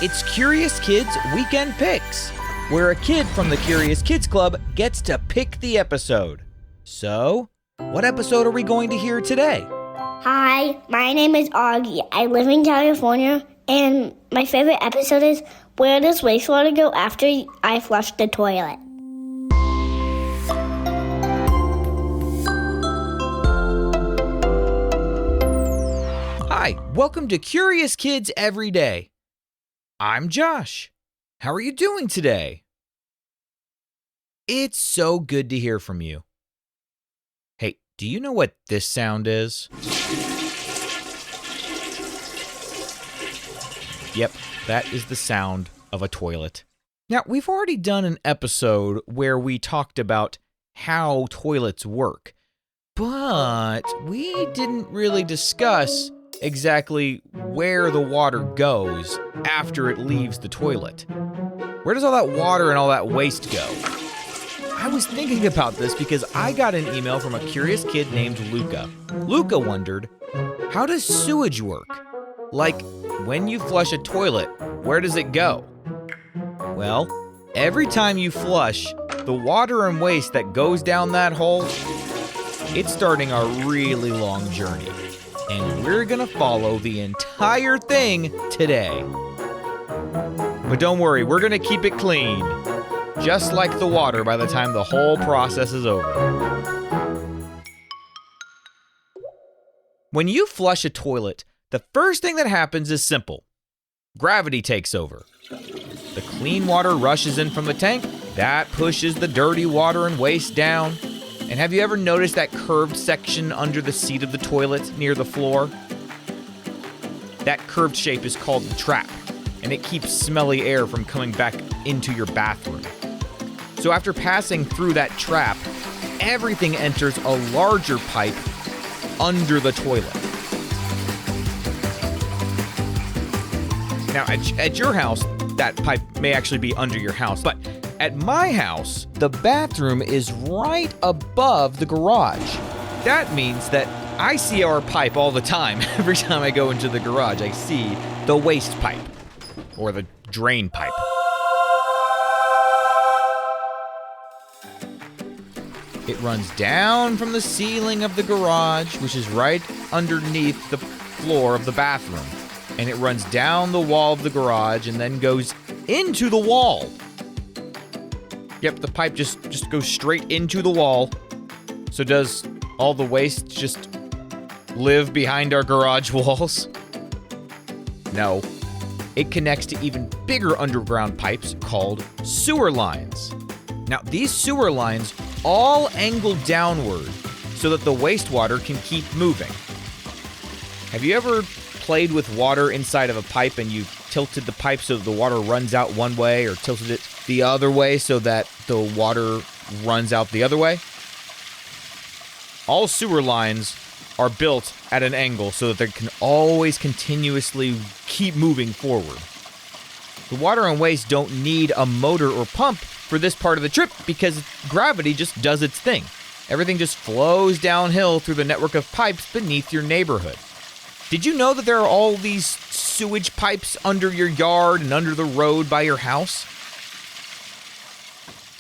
It's Curious Kids Weekend Picks, where a kid from the Curious Kids Club gets to pick the episode. So, what episode are we going to hear today? Hi, my name is Augie. I live in California, and my favorite episode is Where Does Wastewater Go After I Flush the Toilet? Hi, welcome to Curious Kids Every Day. I'm Josh. How are you doing today? It's so good to hear from you. Hey, do you know what this sound is? Yep, that is the sound of a toilet. Now, we've already done an episode where we talked about how toilets work, but we didn't really discuss exactly where the water goes after it leaves the toilet. Where does all that water and all that waste go? I was thinking about this because I got an email from a curious kid named Luca. Luca wondered, how does sewage work? Like, when you flush a toilet, where does it go? Well, every time you flush, the water and waste that goes down that hole, it's starting a really long journey. And we're gonna follow the entire thing today. But don't worry, we're gonna keep it clean. Just like the water by the time the whole process is over. When you flush a toilet, the first thing that happens is simple. Gravity takes over. The clean water rushes in from the tank. That pushes the dirty water and waste down. And have you ever noticed that curved section under the seat of the toilet near the floor? That curved shape is called the trap, and it keeps smelly air from coming back into your bathroom. So after passing through that trap, everything enters a larger pipe under the toilet. Now, at your house, that pipe may actually be under your house, but at my house, the bathroom is right above the garage. That means that I see our pipe all the time. Every time I go into the garage, I see the waste pipe, or the drain pipe. It runs down from the ceiling of the garage, which is right underneath the floor of the bathroom. And it runs down the wall of the garage and then goes into the wall. Yep, the pipe just goes straight into the wall. So does all the waste just live behind our garage walls? No. It connects to even bigger underground pipes called sewer lines. Now, these sewer lines all angle downward so that the wastewater can keep moving. Have you ever played with water inside of a pipe and you've tilted the pipe so the water runs out one way, or tilted it the other way so that the water runs out the other way? All sewer lines are built at an angle so that they can always continuously keep moving forward. The water and waste don't need a motor or pump for this part of the trip because gravity just does its thing. Everything just flows downhill through the network of pipes beneath your neighborhood. Did you know that there are all these sewage pipes under your yard and under the road by your house?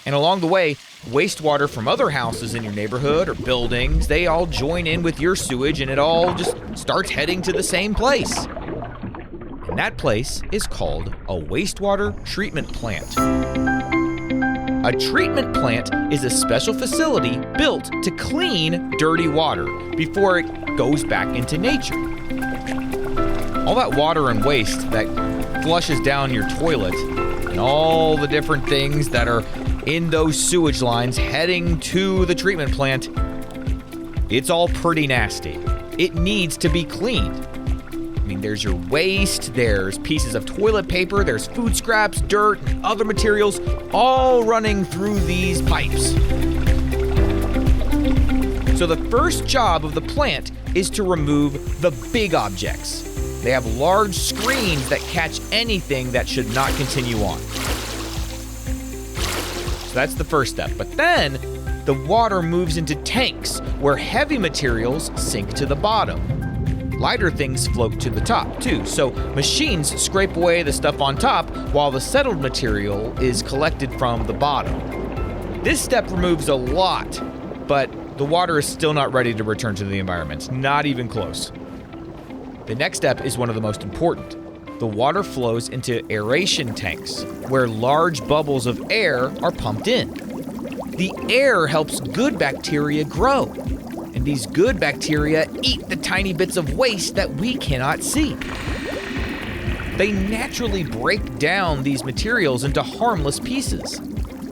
And along the way, wastewater from other houses in your neighborhood or buildings, they all join in with your sewage and it all just starts heading to the same place. And that place is called a wastewater treatment plant. A treatment plant is a special facility built to clean dirty water before it goes back into nature. All that water and waste that flushes down your toilet and all the different things that are in those sewage lines heading to the treatment plant, it's all pretty nasty. It needs to be cleaned. I mean, there's your waste, there's pieces of toilet paper, there's food scraps, dirt, and other materials all running through these pipes. So the first job of the plant is to remove the big objects. They have large screens that catch anything that should not continue on. So that's the first step. But then the water moves into tanks where heavy materials sink to the bottom. Lighter things float to the top, too, so machines scrape away the stuff on top while the settled material is collected from the bottom. This step removes a lot, but the water is still not ready to return to the environment, not even close. The next step is one of the most important. The water flows into aeration tanks, where large bubbles of air are pumped in. The air helps good bacteria grow, and these good bacteria eat the tiny bits of waste that we cannot see. They naturally break down these materials into harmless pieces.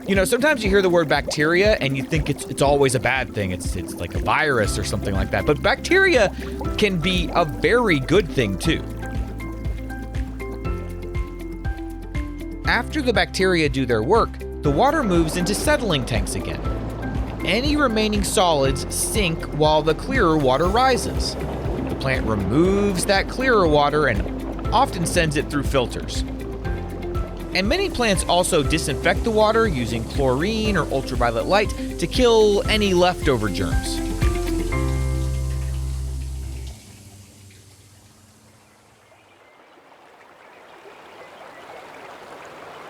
You know, sometimes you hear the word bacteria and you think it's always a bad thing. It's like a virus or something like that. But bacteria can be a very good thing too. After the bacteria do their work, the water moves into settling tanks again. Any remaining solids sink while the clearer water rises. The plant removes that clearer water and often sends it through filters. And many plants also disinfect the water using chlorine or ultraviolet light to kill any leftover germs.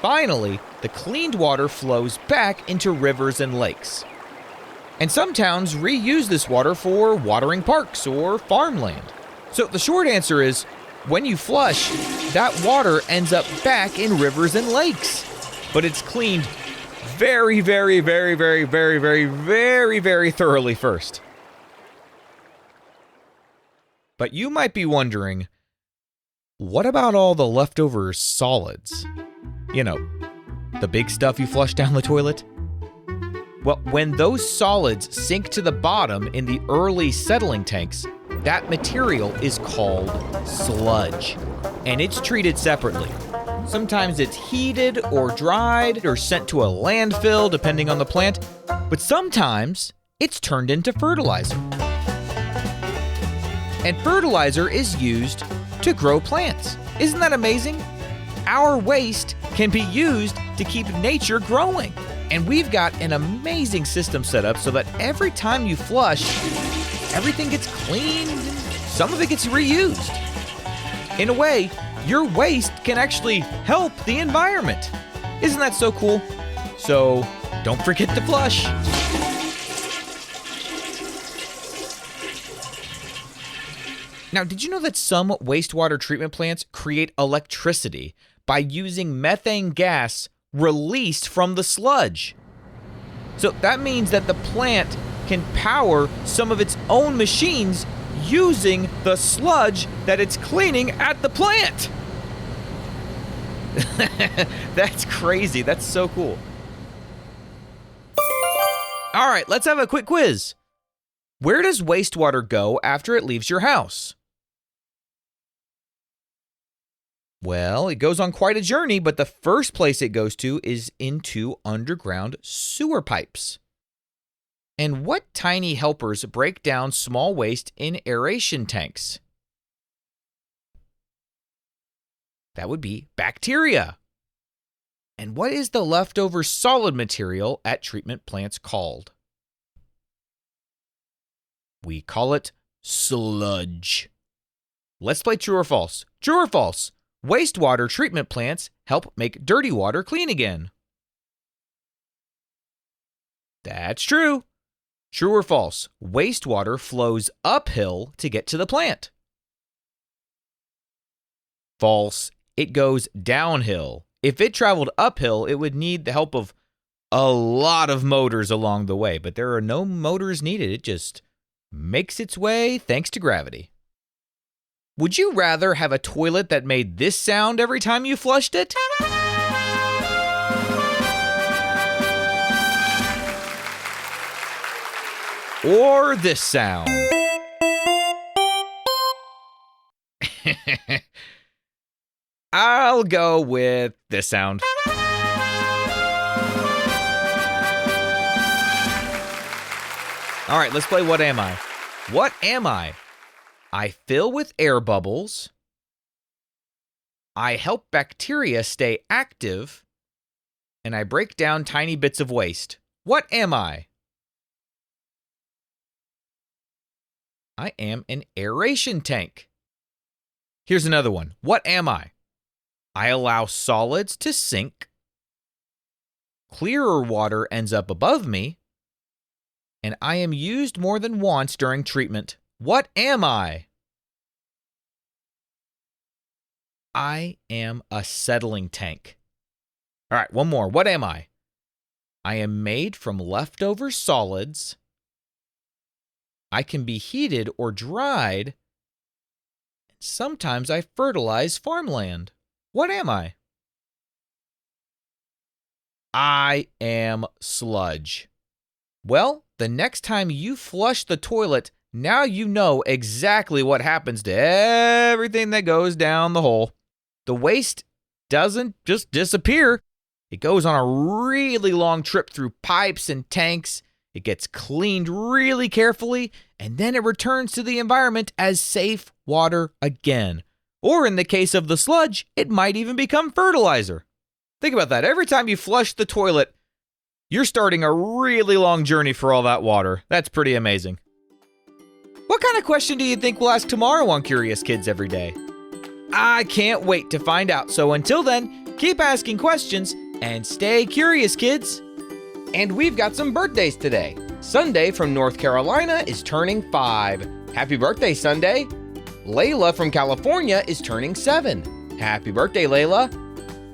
Finally, the cleaned water flows back into rivers and lakes. And some towns reuse this water for watering parks or farmland. So the short answer is, when you flush, that water ends up back in rivers and lakes. But it's cleaned very, very, very, very, very, very, very, very thoroughly first. But you might be wondering, what about all the leftover solids? You know, the big stuff you flush down the toilet? Well, when those solids sink to the bottom in the early settling tanks, that material is called sludge, and it's treated separately. Sometimes it's heated or dried or sent to a landfill, depending on the plant, but sometimes it's turned into fertilizer. And fertilizer is used to grow plants. Isn't that amazing? Our waste can be used to keep nature growing. And we've got an amazing system set up so that every time you flush, everything gets cleaned and some of it gets reused. In a way, your waste can actually help the environment. Isn't that so cool? So don't forget to flush. Now, did you know that some wastewater treatment plants create electricity by using methane gas released from the sludge? So that means that the plant can power some of its own machines using the sludge that it's cleaning at the plant. That's crazy. That's so cool. All right, let's have a quick quiz. Where does wastewater go after it leaves your house? Well, it goes on quite a journey, but the first place it goes to is into underground sewer pipes. And what tiny helpers break down small waste in aeration tanks? That would be bacteria. And what is the leftover solid material at treatment plants called? We call it sludge. Let's play true or false. True or false? Wastewater treatment plants help make dirty water clean again. That's true. True or false? Wastewater flows uphill to get to the plant. False. It goes downhill. If it traveled uphill, it would need the help of a lot of motors along the way, but there are no motors needed. It just makes its way thanks to gravity. Would you rather have a toilet that made this sound every time you flushed it? Or this sound? I'll go with this sound. All right, let's play What Am I? What am I? I fill with air bubbles. I help bacteria stay active. And I break down tiny bits of waste. What am I? I am an aeration tank. Here's another one. What am I? I allow solids to sink. Clearer water ends up above me. And I am used more than once during treatment. What am I? I am a settling tank. All right, one more. What am I? I am made from leftover solids. I can be heated or dried. Sometimes I fertilize farmland. What am I? I am sludge. Well, the next time you flush the toilet, now you know exactly what happens to everything that goes down the hole. The waste doesn't just disappear. It goes on a really long trip through pipes and tanks. It gets cleaned really carefully, and then it returns to the environment as safe water again. Or in the case of the sludge, it might even become fertilizer. Think about that. Every time you flush the toilet, you're starting a really long journey for all that water. That's pretty amazing. What kind of question do you think we'll ask tomorrow on Curious Kids Every Day? I can't wait to find out. So until then, keep asking questions and stay curious, kids. And we've got some birthdays today. Sunday from North Carolina is turning 5. Happy birthday, Sunday. Layla from California is turning 7. Happy birthday, Layla.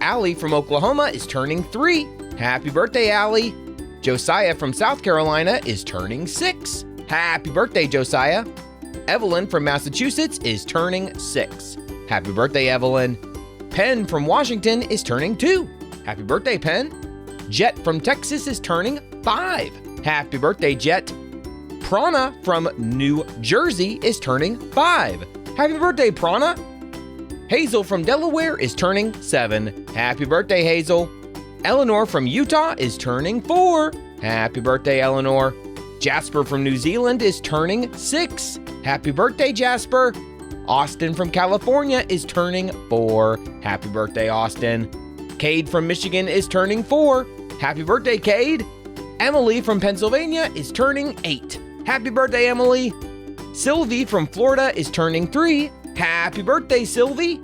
Allie from Oklahoma is turning 3. Happy birthday, Allie. Josiah from South Carolina is turning 6. Happy birthday, Josiah. Evelyn from Massachusetts is turning 6. Happy birthday, Evelyn. Penn from Washington is turning 2. Happy birthday, Penn. Jet from Texas is turning 5. Happy birthday, Jet. Prana from New Jersey is turning 5. Happy birthday, Prana. Hazel from Delaware is turning 7. Happy birthday, Hazel. Eleanor from Utah is turning 4. Happy birthday, Eleanor. Jasper from New Zealand is turning 6. Happy birthday, Jasper. Austin from California is turning 4. Happy birthday, Austin. Cade from Michigan is turning 4. Happy birthday, Cade. Emily from Pennsylvania is turning 8. Happy birthday, Emily. Sylvie from Florida is turning 3. Happy birthday, Sylvie.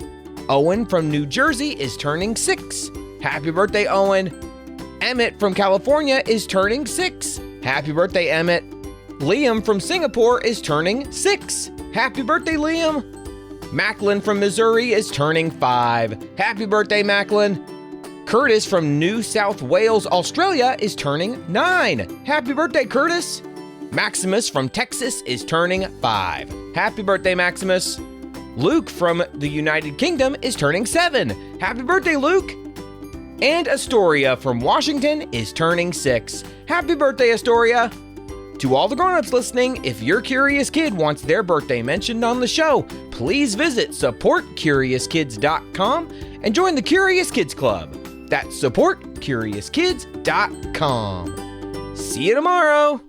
Owen from New Jersey is turning 6. Happy birthday, Owen. Emmett from California is turning 6. Happy birthday, Emmett. Liam from Singapore is turning 6. Happy birthday, Liam. Macklin from Missouri is turning 5. Happy birthday, Macklin. Curtis from New South Wales, Australia is turning 9. Happy birthday, Curtis. Maximus from Texas is turning 5. Happy birthday, Maximus. Luke from the United Kingdom is turning 7. Happy birthday, Luke. And Astoria from Washington is turning 6. Happy birthday, Astoria. To all the grown-ups listening, if your curious kid wants their birthday mentioned on the show, please visit supportcuriouskids.com and join the Curious Kids Club. That's supportcuriouskids.com. See you tomorrow.